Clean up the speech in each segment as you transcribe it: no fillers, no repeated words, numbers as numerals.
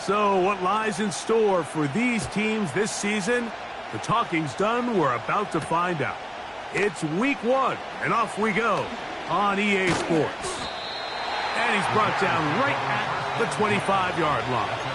So what lies in store for these teams this season? The talking's done. We're about to find out. It's week 1, and off we go on EA Sports. And he's brought down right at the 25-yard line.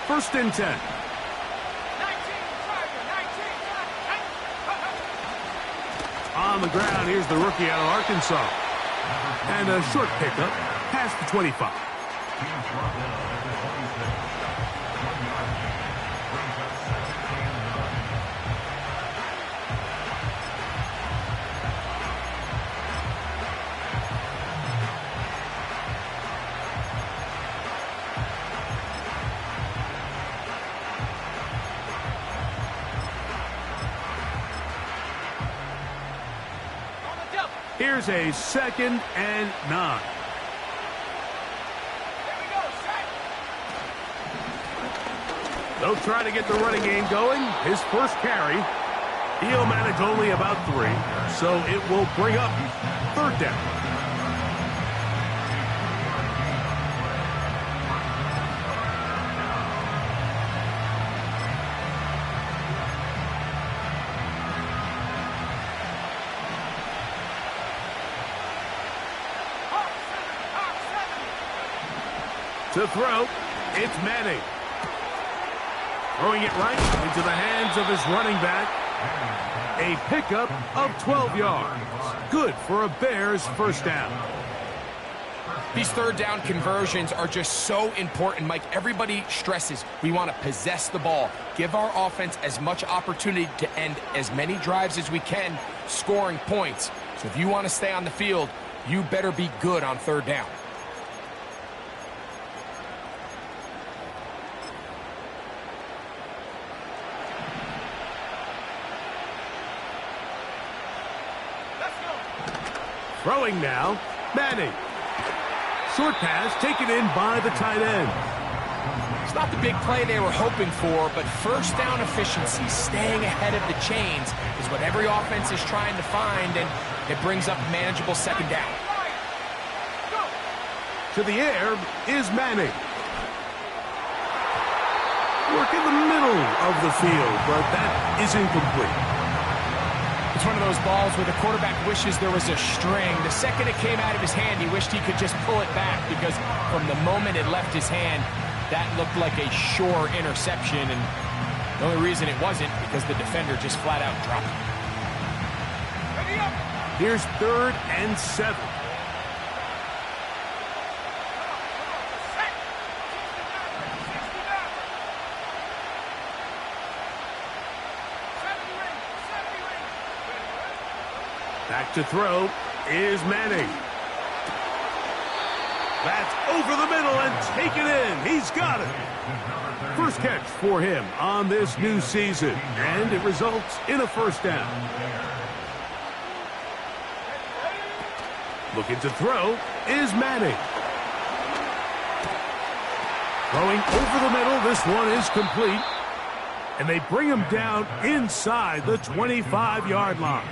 First and 10. On the ground, here's the rookie out of Arkansas. And a short pickup past the 25. Here's a 2nd and 9. They'll try to get the running game going. His first carry, he'll manage only about 3, so it will bring up 3rd down. To throw, it's Manning. Throwing it right into the hands of his running back. A pickup of 12 yards. Good for a Bears first down. These 3rd down conversions are just so important, Mike. Everybody stresses we want to possess the ball, give our offense as much opportunity to end as many drives as we can, scoring points. So if you want to stay on the field, you better be good on 3rd down. Throwing now, Manning. Short pass taken in by the tight end. It's not the big play they were hoping for, but first down efficiency, staying ahead of the chains, is what every offense is trying to find, and it brings up manageable 2nd down. To the air is Manning. Work in the middle of the field, but that is incomplete. It's one of those balls where the quarterback wishes there was a string. The second it came out of his hand, he wished he could just pull it back, because from the moment it left his hand, that looked like a sure interception, and the only reason it wasn't because the defender just flat out dropped it. Here's 3rd and 7. Back to throw is Manning. That's over the middle and taken in. He's got it. First catch for him on this new season, and it results in a first down. Looking to throw is Manning. Throwing over the middle. This one is complete. And they bring him down inside the 25-yard line.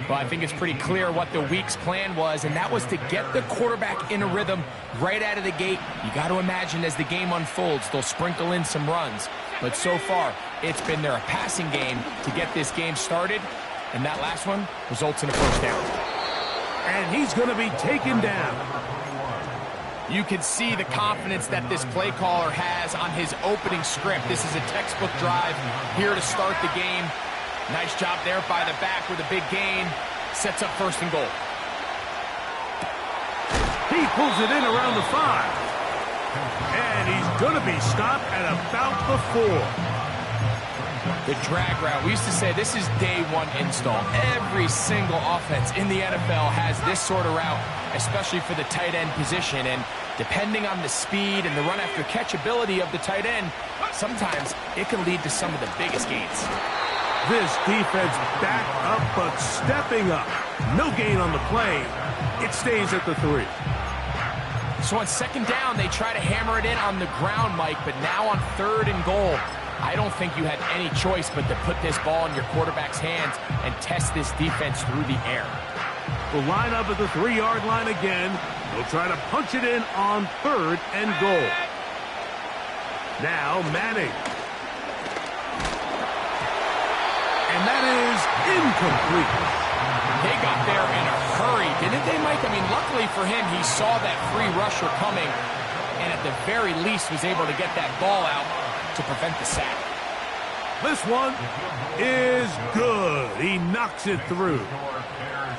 Well, I think it's pretty clear what the week's plan was, and that was to get the quarterback in a rhythm right out of the gate. You got to imagine as the game unfolds, they'll sprinkle in some runs. But so far, it's been their passing game to get this game started, and that last one results in a first down. And he's going to be taken down. You can see the confidence that this play caller has on his opening script. This is a textbook drive here to start the game. Nice job there by the back with a big gain. Sets up 1st and goal. He pulls it in around the 5. And he's going to be stopped at about the 4. The drag route. We used to say this is day 1 install. Every single offense in the NFL has this sort of route, especially for the tight end position. And depending on the speed and the run after catch ability of the tight end, sometimes it can lead to some of the biggest gains. This defense back up, but stepping up. No gain on the play. It stays at the 3. So on second down, they try to hammer it in on the ground, Mike, but now on 3rd and goal, I don't think you had any choice but to put this ball in your quarterback's hands and test this defense through the air. Will line up at the 3-yard line again. They'll try to punch it in on 3rd and goal. Now Manning. And that is incomplete. They got there in a hurry, didn't they, Mike? I mean, luckily for him, he saw that free rusher coming and at the very least was able to get that ball out to prevent the sack. This one is good. He knocks it through.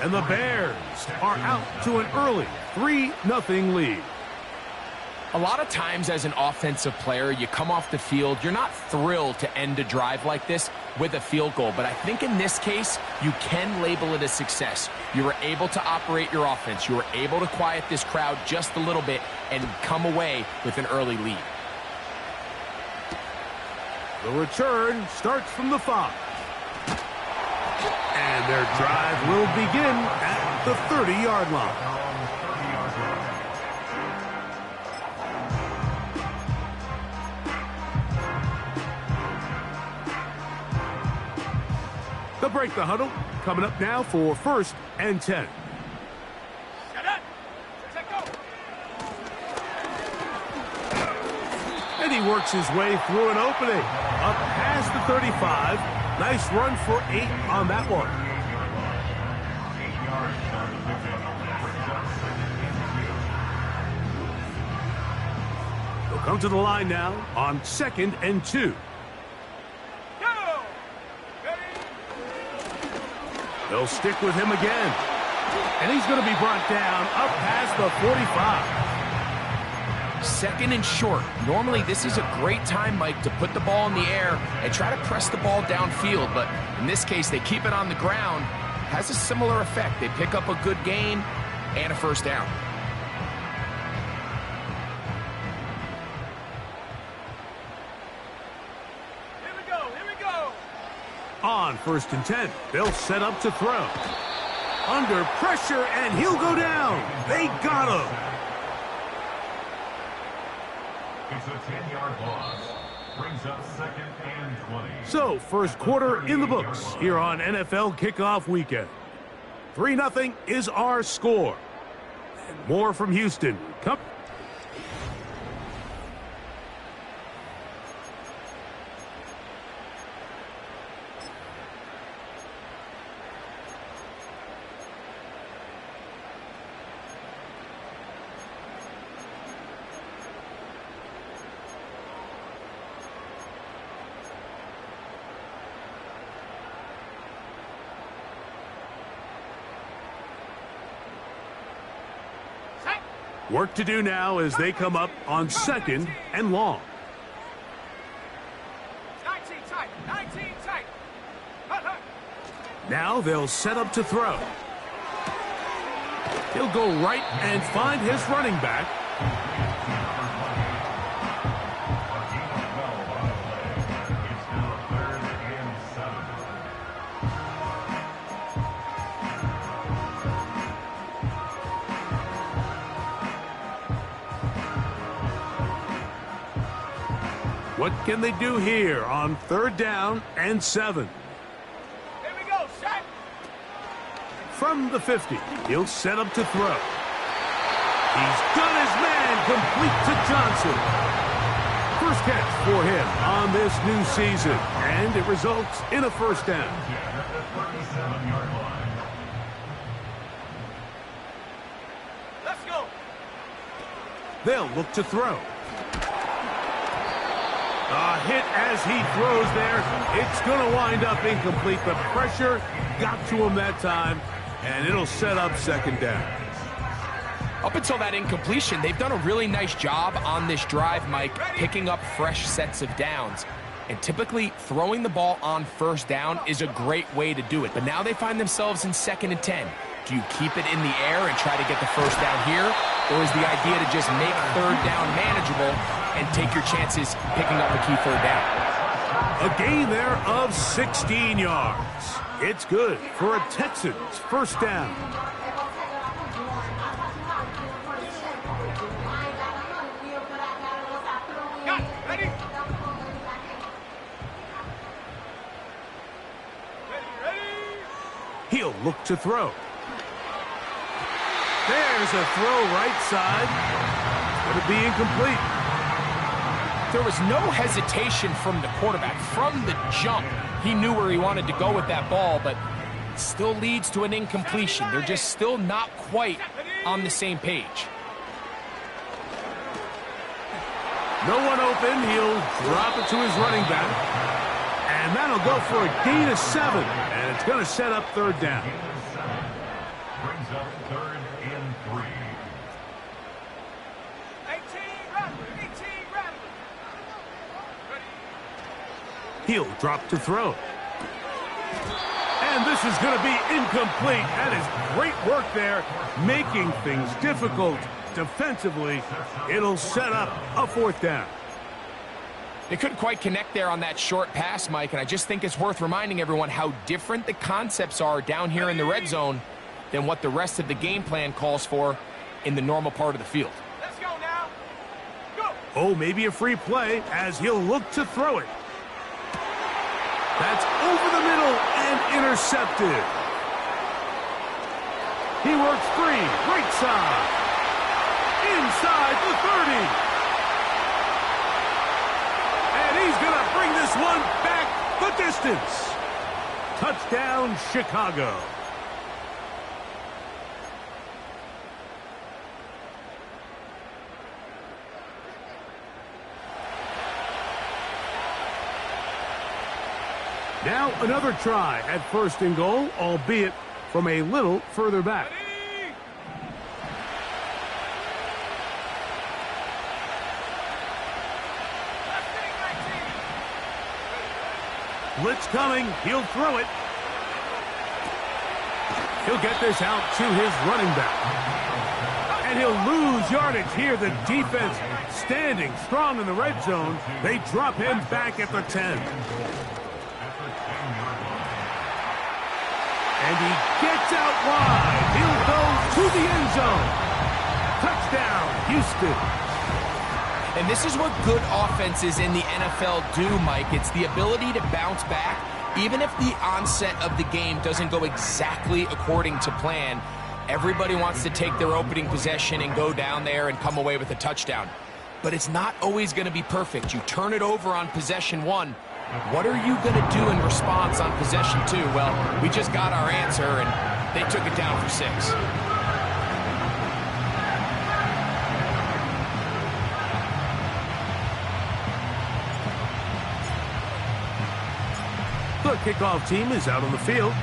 And the Bears are out to an early 3-0 lead. A lot of times as an offensive player, you come off the field, you're not thrilled to end a drive like this with a field goal. But I think in this case, you can label it a success. You were able to operate your offense. You were able to quiet this crowd just a little bit and come away with an early lead. The return starts from the 5. And their drive will begin at the 30-yard line. They'll break the huddle. Coming up now for 1st and 10. And he works his way through an opening. Up past the 35. Nice run for 8 on that one. They'll come to the line now on 2nd and 2. They'll stick with him again. And he's going to be brought down up past the 45. 2nd and short. Normally, this is a great time, Mike, to put the ball in the air and try to press the ball downfield. But in this case, they keep it on the ground. Has a similar effect. They pick up a good gain and a 1st down. On 1st and 10, they'll set up to throw. Under pressure, and he'll go down. They got him. It's a 10-yard loss. Brings up 2nd and 20. So, first quarter in the books here on NFL Kickoff Weekend. 3-0 is our score. And more from Houston. Come. Work to do now as they come up on 2nd and long. 19 tight. Now they'll set up to throw. He'll go right and find his running back. It's now 3rd and 7. What can they do here on 3rd down and 7? Here we go, set. From the 50, he'll set up to throw. He's got his man complete to Johnson. First catch for him on this new season, and it results in a 1st down. At the 37-yard line. Let's go. They'll look to throw. A hit as he throws there. It's going to wind up incomplete. The pressure got to him that time, and it'll set up 2nd down. Up until that incompletion, they've done a really nice job on this drive, Mike, picking up fresh sets of downs. And typically, throwing the ball on 1st down is a great way to do it. But now they find themselves in 2nd and 10. Do you keep it in the air and try to get the 1st down here? Or is the idea to just make 3rd down manageable and take your chances picking up a key 3rd down? A gain there of 16 yards. It's good for a Texans first down. Got it. Ready? Ready? He'll look to throw. There's a throw right side. It's going to be incomplete. There was no hesitation from the quarterback. From the jump, he knew where he wanted to go with that ball, but it still leads to an incompletion. They're just still not quite on the same page. No one open. He'll drop it to his running back. And that'll go for a gain of 7. And it's going to set up third down. Brings up 3rd and 3. 18 Rattler. 18 Rattler. Ready? He'll drop to throw. And this is going to be incomplete. That is great work there, making things difficult defensively. It'll set up a fourth down. They couldn't quite connect there on that short pass, Mike, and I just think it's worth reminding everyone how different the concepts are down here in the red zone than what the rest of the game plan calls for in the normal part of the field. Let's go now. Go. Oh, maybe a free play as he'll look to throw it. That's over the middle and intercepted. He works free, right side. Inside the 30. And he's going to bring this one back the distance. Touchdown, Chicago. Now another try at 1st and goal, albeit from a little further back. Ready? Blitz coming. He'll throw it. He'll get this out to his running back. And he'll lose yardage here. The defense standing strong in the red zone. They drop him back at the 10. And he gets out wide. He'll go to the end zone. Touchdown, Houston. And this is what good offenses in the NFL do, Mike. It's the ability to bounce back. Even if the onset of the game doesn't go exactly according to plan, everybody wants to take their opening possession and go down there and come away with a touchdown. But it's not always going to be perfect. You turn it over on possession 1. What are you going to do in response on possession 2? Well, we just got our answer, and they took it down for 6. The kickoff team is out on the field,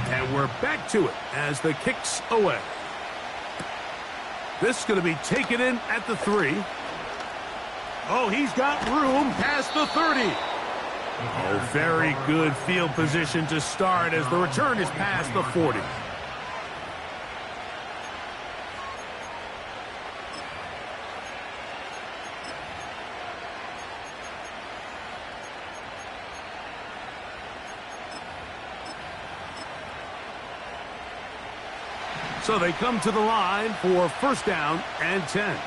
and we're back to it as the kick's away. This is going to be taken in at the 3. Oh, he's got room past the 30. Oh, very good field position to start as the return is past the 40. So they come to the line for 1st down and 10.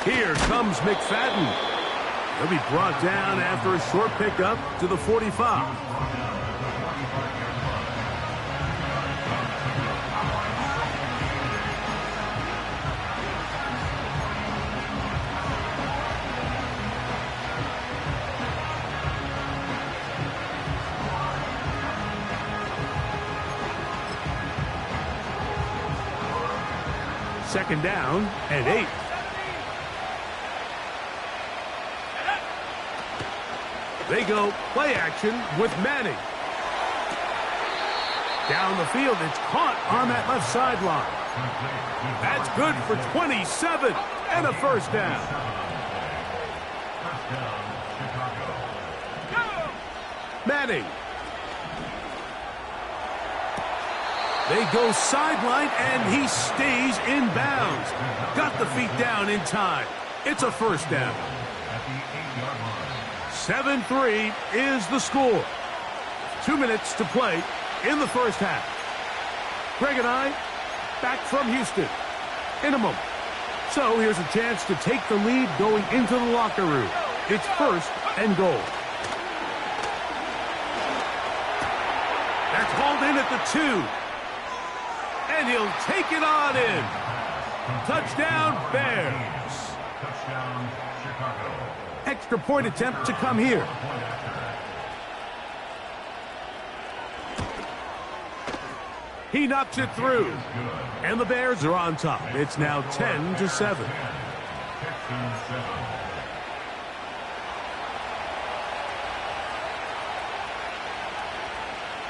Here comes McFadden. He'll be brought down after a short pickup to the 45. Second down and 8. They go play action with Manning. Down the field, it's caught on that left sideline. That's good for 27 and a 1st down. Manning. They go sideline, and he stays in bounds. Got the feet down in time. It's a 1st down. at the 8-yard line. 7-3 is the score. 2 minutes to play in the first half. Greg and I back from Houston in a moment. So here's a chance to take the lead going into the locker room. It's first and goal. That's hauled in at the 2. And he'll take it on in. Touchdown, Bears. Touchdown, Chicago. Extra point attempt to come here. He knocks it through. And the Bears are on top. It's now 10-7. Texans 7.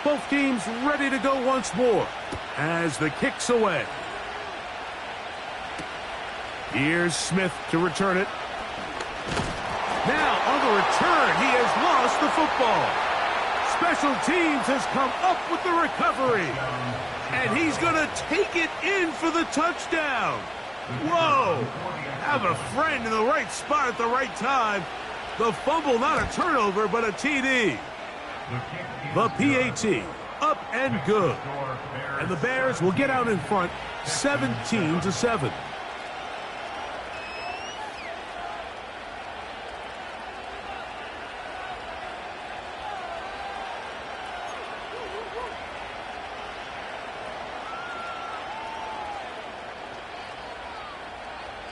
Both teams ready to go once more as the kick's away. Here's Smith to return it. Now on the return, he has lost the football. Special teams has come up with the recovery. And he's going to take it in for the touchdown. Whoa! Have a friend in the right spot at the right time. The fumble, not a turnover, but a TD. The PAT, up and good. And the Bears will get out in front, 17-7.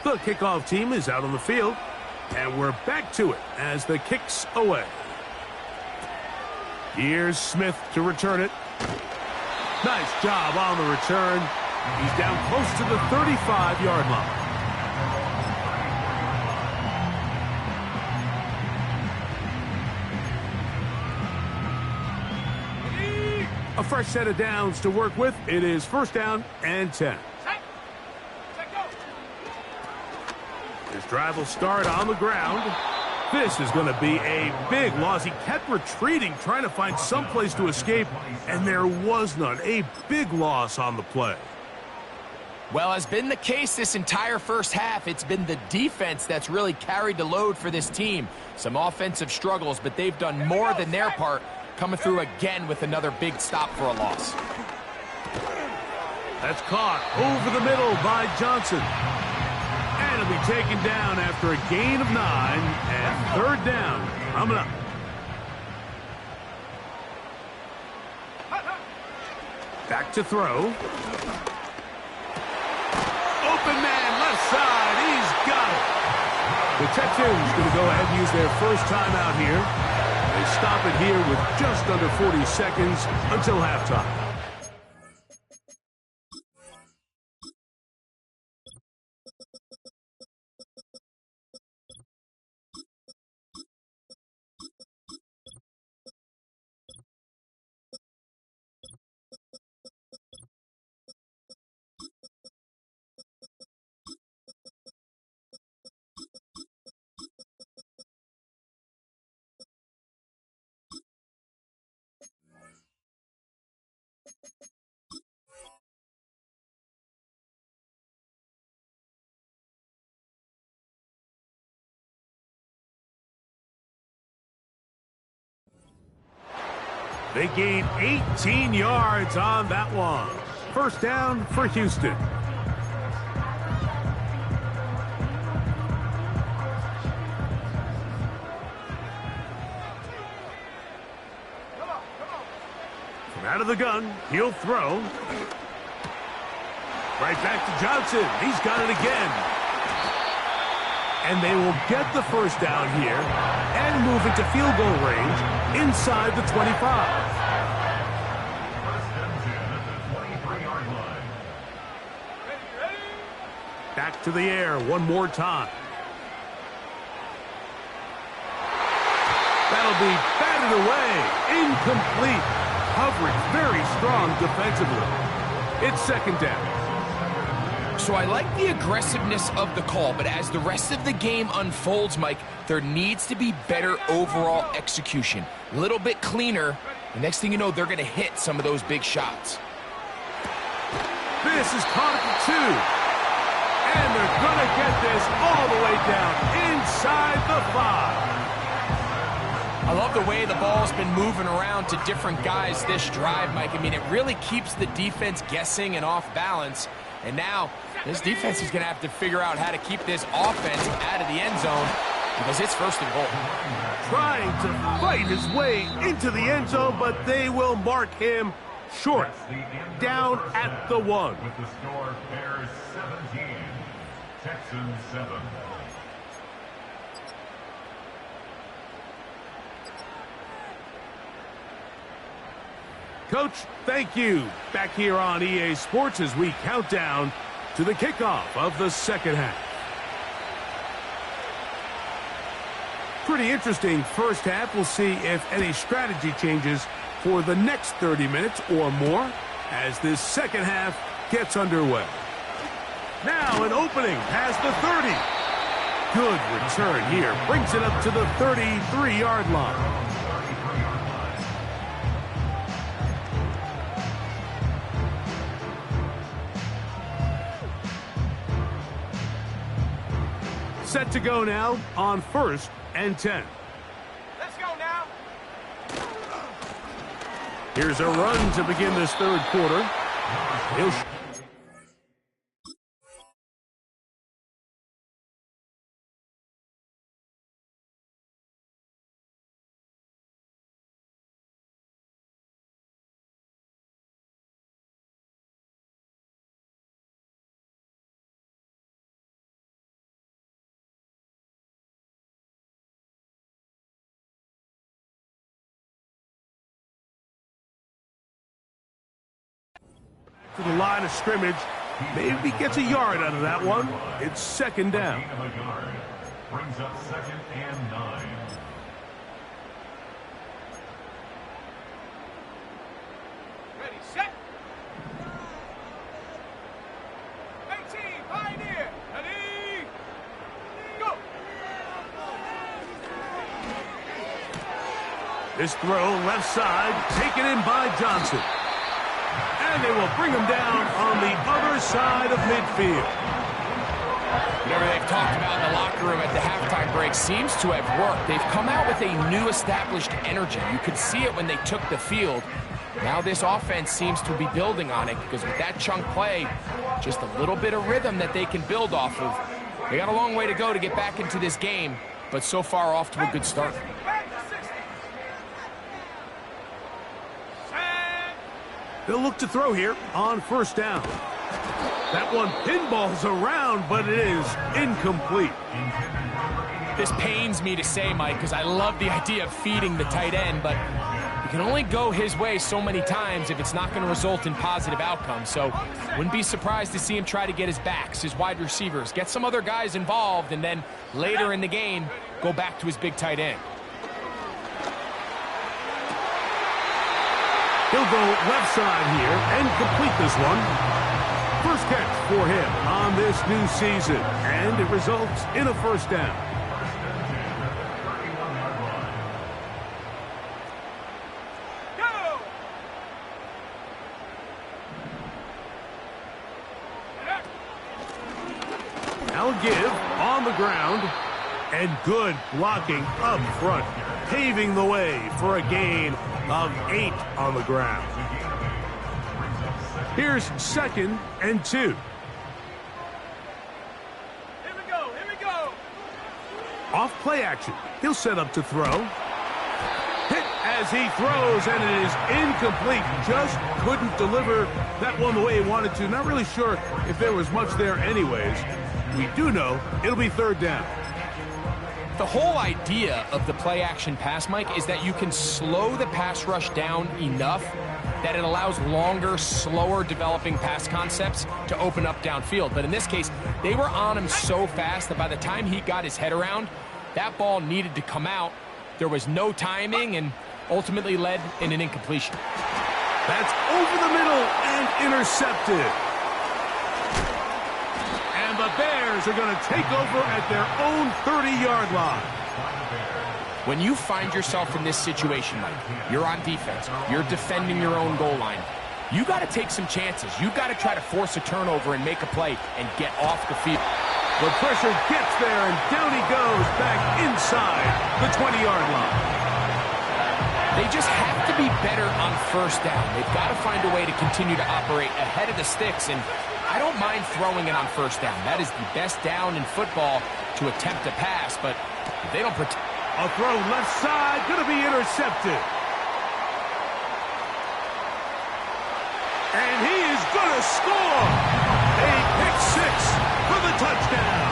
The kickoff team is out on the field, and we're back to it as the kick's away. Here's Smith to return it. Nice job on the return. He's down close to the 35-yard line. A fresh set of downs to work with. It is first down and 10. His drive will start on the ground. This is going to be a big loss. He kept retreating, trying to find some place to escape, and there was none. A big loss on the play. Well, has been the case this entire first half. It's been the defense that's really carried the load for this team. Some offensive struggles, but they've done more than their part, coming through again with another big stop for a loss. That's caught over the middle by Johnson. And it'll be taken down after a gain of 9 and third down coming up. Back to throw. Open man, left side. He's got it. The Texans going to go ahead and use their first timeout here. They stop it here with just under 40 seconds until halftime. They gain 18 yards on that one. First down for Houston. From out of the gun, he'll throw. Right back to Johnson. He's got it again. And they will get the first down here and move into field goal range inside the 25. Back to the air one more time. That'll be batted away. Incomplete. Coverage very strong defensively. It's second down. So I like the aggressiveness of the call, but as the rest of the game unfolds, Mike, there needs to be better overall execution. A little bit cleaner. The next thing you know, they're going to hit some of those big shots. This is caught at the 2. And they're going to get this all the way down inside inside the 5. I love the way the ball's been moving around to different guys this drive, Mike. I mean, it really keeps the defense guessing and off balance. And now, this defense is going to have to figure out how to keep this offense out of the end zone because it's first and goal. Trying to fight his way into the end zone, but they will mark him short. Down at the 1. With the score, Bears 17, Texans 7. Coach, thank you. Back here on EA Sports as we count down to the kickoff of the second half. Pretty interesting first half. We'll see if any strategy changes for the next 30 minutes or more as this second half gets underway. Now an opening past the 30. Good return here. Brings it up to the 33-yard line. Set to go now on 1st and 10. Let's go now. Here's a run to begin this third quarter. To the line of scrimmage. Maybe gets a yard out of that one. It's second down. Gain of a yard. Brings up 2nd and 9. Ready, set. 18, Pioneer. Ready, go. This throw left side taken in by Johnson. And they will bring him down on the other side of midfield. Whatever they've talked about in the locker room at the halftime break seems to have worked. They've come out with a new established energy. You could see it when they took the field. Now this offense seems to be building on it because with that chunk play, just a little bit of rhythm that they can build off of. They got a long way to go to get back into this game, but so far off to a good start. Back to 60. Set. They'll look to throw here on 1st down. That one pinballs around, but it is incomplete. This pains me to say, Mike, because I love the idea of feeding the tight end, but you can only go his way so many times if it's not going to result in positive outcomes. So wouldn't be surprised to see him try to get his backs, his wide receivers, get some other guys involved, and then later in the game, go back to his big tight end. He'll go left side here and complete this one. First catch for him on this new season, and it results in a 1st down. Go. Now give on the ground, and good blocking up front, paving the way for a gain of 8 on the ground. Here's 2nd and 2. Here we go. Here we go. Off play action. He'll set up to throw. Hit as he throws, and it is incomplete. Just couldn't deliver that one the way he wanted to. Not really sure if there was much there anyways. We do know it'll be 3rd down. The whole idea of the play action pass, Mike, is that you can slow the pass rush down enough that it allows longer, slower developing pass concepts to open up downfield. But in this case, they were on him so fast that by the time he got his head around, that ball needed to come out. There was no timing and ultimately led in an incompletion. That's over the middle and intercepted. And the Bears are going to take over at their own 30-yard line. When you find yourself in this situation, Mike, you're on defense, you're defending your own goal line, you got to take some chances. You got to try to force a turnover and make a play and get off the field. The pressure gets there, and down he goes back inside the 20-yard line. They just have to be better on first down. They've got to find a way to continue to operate ahead of the sticks, and I don't mind throwing it on first down. That is the best down in football to attempt a pass, but if they don't protect... A throw left side, going to be intercepted. And he is going to score. A pick six for the touchdown.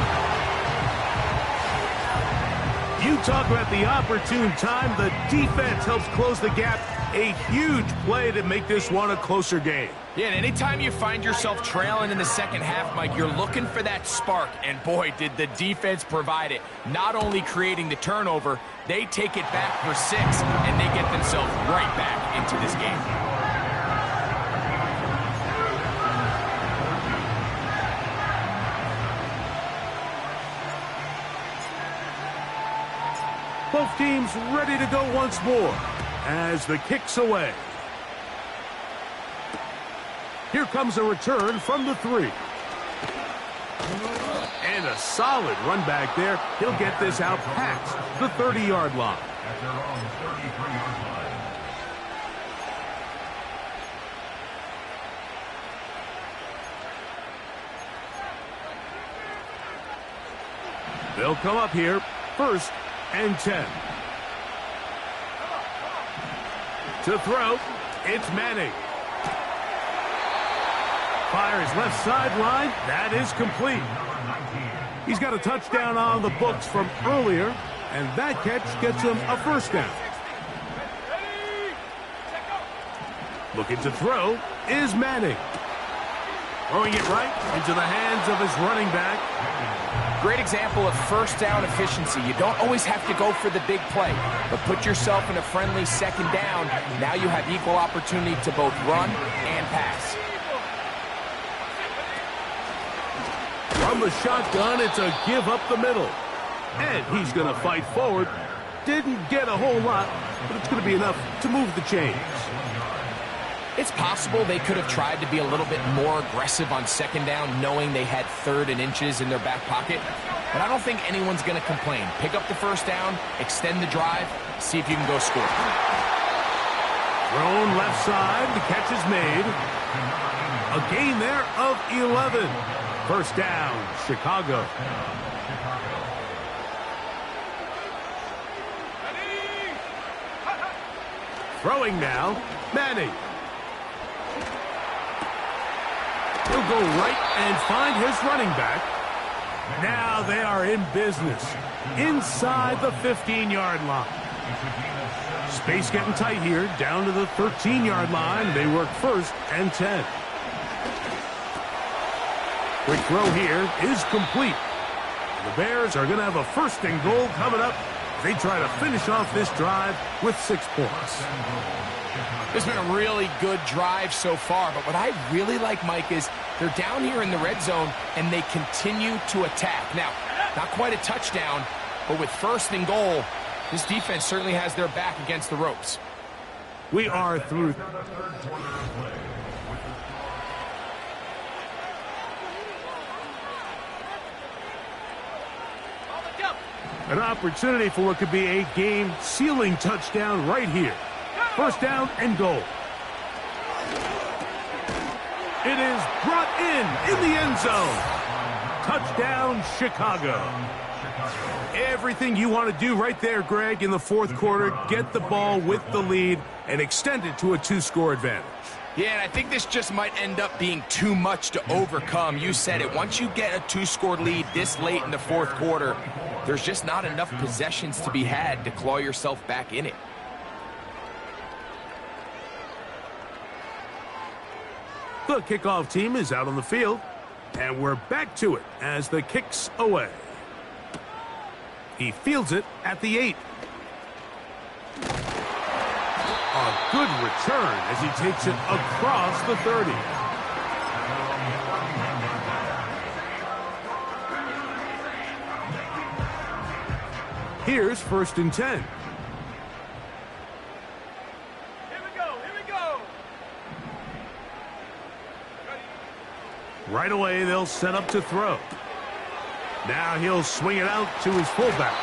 You talk about the opportune time. The defense helps close the gap. A huge play to make this one a closer game. Yeah, and anytime you find yourself trailing in the second half, Mike, you're looking for that spark. And boy, did the defense provide it. Not only creating the turnover, they take it back for 6, and they get themselves right back into this game. Both teams ready to go once more as the kick's away. Here comes a return from the 3. And a solid run back there. He'll get this out past the 30-yard line. At their own 33-yard line. They'll come up here, 1st and 10. To throw, it's Manning. Fires left sideline. That is complete. He's got a touchdown on the books from earlier, and that catch gets him a first down. Looking to throw is Manning. Throwing it right into the hands of his running back. Great example of first down efficiency. You don't always have to go for the big play, but put yourself in a friendly second down. Now you have equal opportunity to both run and pass. From the shotgun, it's a give up the middle. And he's going to fight forward. Didn't get a whole lot, but it's going to be enough to move the chains. It's possible they could have tried to be a little bit more aggressive on second down, knowing they had 3rd and inches in their back pocket. But I don't think anyone's going to complain. Pick up the first down, extend the drive, see if you can go score. Thrown left side, the catch is made. A gain there of 11. First down, Chicago. Throwing now, Manning. He'll go right and find his running back. Now they are in business inside the 15-yard line. Space getting tight here, down to the 13-yard line. They work 1st and 10. Quick throw here is complete. The Bears are going to have a 1st and goal coming up. They try to finish off this drive with 6 points. It's been a really good drive so far, but what I really like, Mike, is they're down here in the red zone, and they continue to attack. Now, not quite a touchdown, but with 1st and goal, this defense certainly has their back against the ropes. We are through. An opportunity for what could be a game-sealing touchdown right here. 1st down and goal. It is brought in the end zone. Touchdown, Chicago. Everything you want to do right there, Greg, in the 4th quarter. Get the ball with the lead and extend it to a 2-score advantage. Yeah, and I think this just might end up being too much to overcome. You said it. Once you get a 2-score lead this late in the 4th quarter, there's just not enough possessions to be had to claw yourself back in it. The kickoff team is out on the field, and we're back to it as the kick's away. He fields it at the 8. A good return as he takes it across the 30. Here's 1st and 10. Here we go. Here we go. Right away, they'll set up to throw. Now he'll swing it out to his fullback.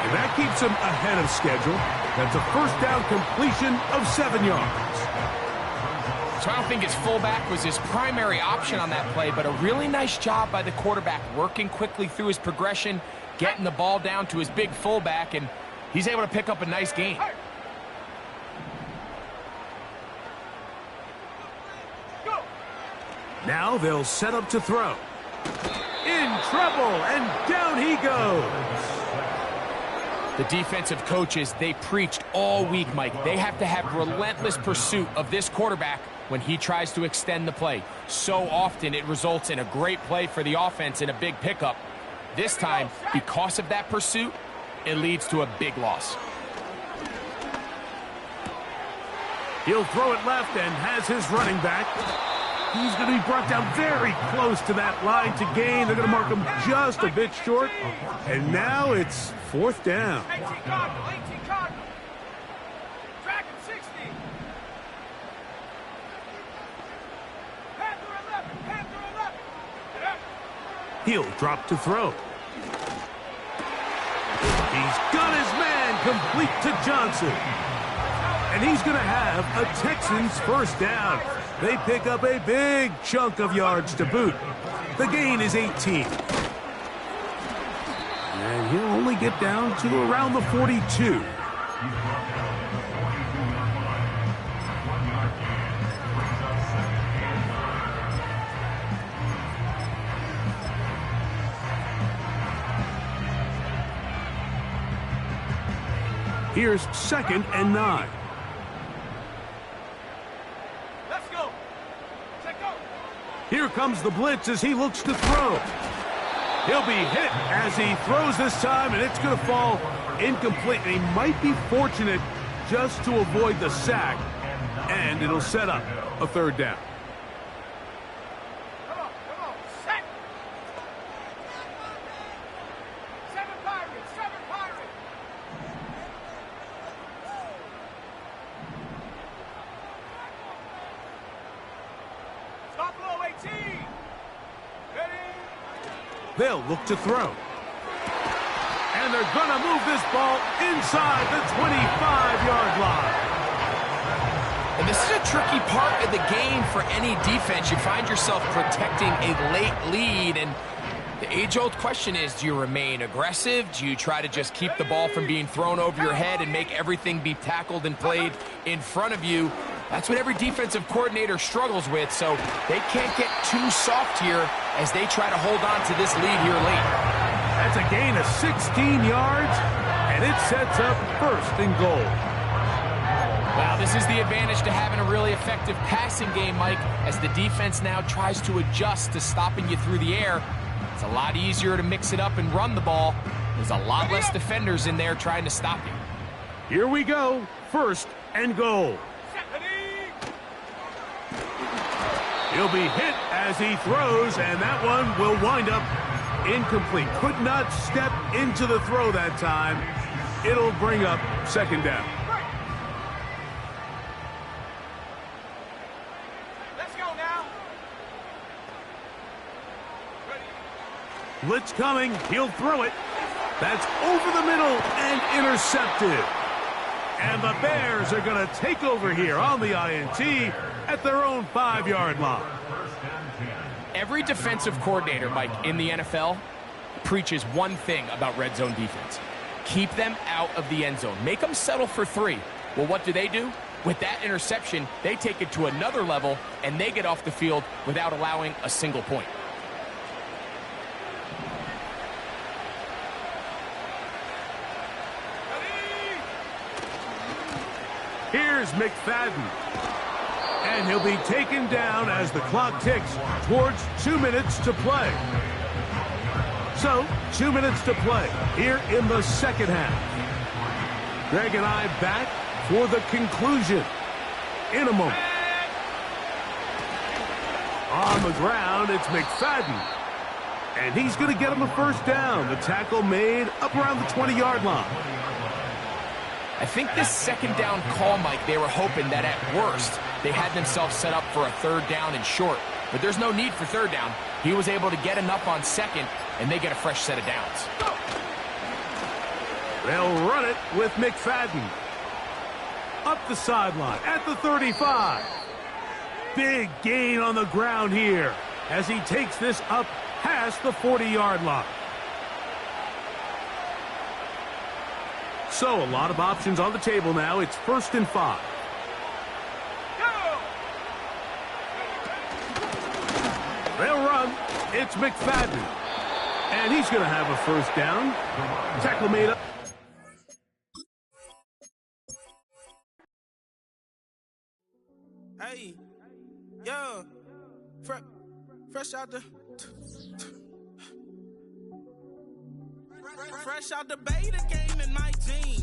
And that keeps him ahead of schedule. That's a first down completion of 7 yards. So I don't think his fullback was his primary option on that play, but a really nice job by the quarterback working quickly through his progression, getting the ball down to his big fullback, and he's able to pick up a nice gain. Now they'll set up to throw. In trouble, and down he goes. The defensive coaches, they preached all week, Mike. They have to have relentless pursuit of this quarterback when he tries to extend the play. So often it results in a great play for the offense and a big pickup. This time, because of that pursuit, it leads to a big loss. He'll throw it left and has his running back. He's going to be brought down very close to that line to gain. They're going to mark him just a bit short. And now it's 4th down. 18 Cardinal, 18 Cardinal. Track him 60. Panther 11, Panther 11. He'll drop to throw. He's got his man complete to Johnson. And he's going to have a Texans first down. They pick up a big chunk of yards to boot. The gain is 18. And he'll only get down to around the 42. Here's 2nd and 9. Let's go. Check go. Here comes the blitz as he looks to throw. He'll be hit as he throws this time, and it's going to fall incomplete. He might be fortunate just to avoid the sack, and it'll set up a 3rd down. Come on, set. 7 Pirates, 7 Pirates. Stop low, 18. Ready? They'll look to throw. And they're going to move this ball inside the 25-yard line. And this is a tricky part of the game for any defense. You find yourself protecting a late lead, and the age-old question is, do you remain aggressive? Do you try to just keep the ball from being thrown over your head and make everything be tackled and played in front of you? That's what every defensive coordinator struggles with, so they can't get too soft here as they try to hold on to this lead here late. That's a gain of 16 yards, and it sets up 1st and goal. Well, this is the advantage to having a really effective passing game, Mike, as the defense now tries to adjust to stopping you through the air. It's a lot easier to mix it up and run the ball. There's a lot less defenders in there trying to stop you. Here we go, 1st and goal. He'll be hit as he throws, and that one will wind up incomplete. Could not step into the throw that time. It'll bring up 2nd down. Let's go now. Blitz coming. He'll throw it. That's over the middle and intercepted. And the Bears are going to take over here on the INT at their own 5-yard line. Every defensive coordinator, Mike, in the NFL preaches one thing about red zone defense. Keep them out of the end zone. Make them settle for 3. Well, what do? With that interception, they take it to another level, and they get off the field without allowing a single point. Here's McFadden. And he'll be taken down as the clock ticks towards 2 minutes to play. So, 2 minutes to play here in the 2nd half. Greg and I back for the conclusion in a moment. On the ground, it's McFadden. And he's going to get him a 1st down. The tackle made up around the 20-yard line. I think this 2nd down call, Mike, they were hoping that at worst they had themselves set up for a 3rd down and short. But there's no need for 3rd down. He was able to get enough on 2nd and they get a fresh set of downs. They'll run it with McFadden. Up the sideline at the 35. Big gain on the ground here as he takes this up past the 40-yard line. So a lot of options on the table now. It's 1st and 5. They'll run. It's McFadden. And he's going to have a first down. Tackle made up. Hey, yo, fresh out the beta game in my team.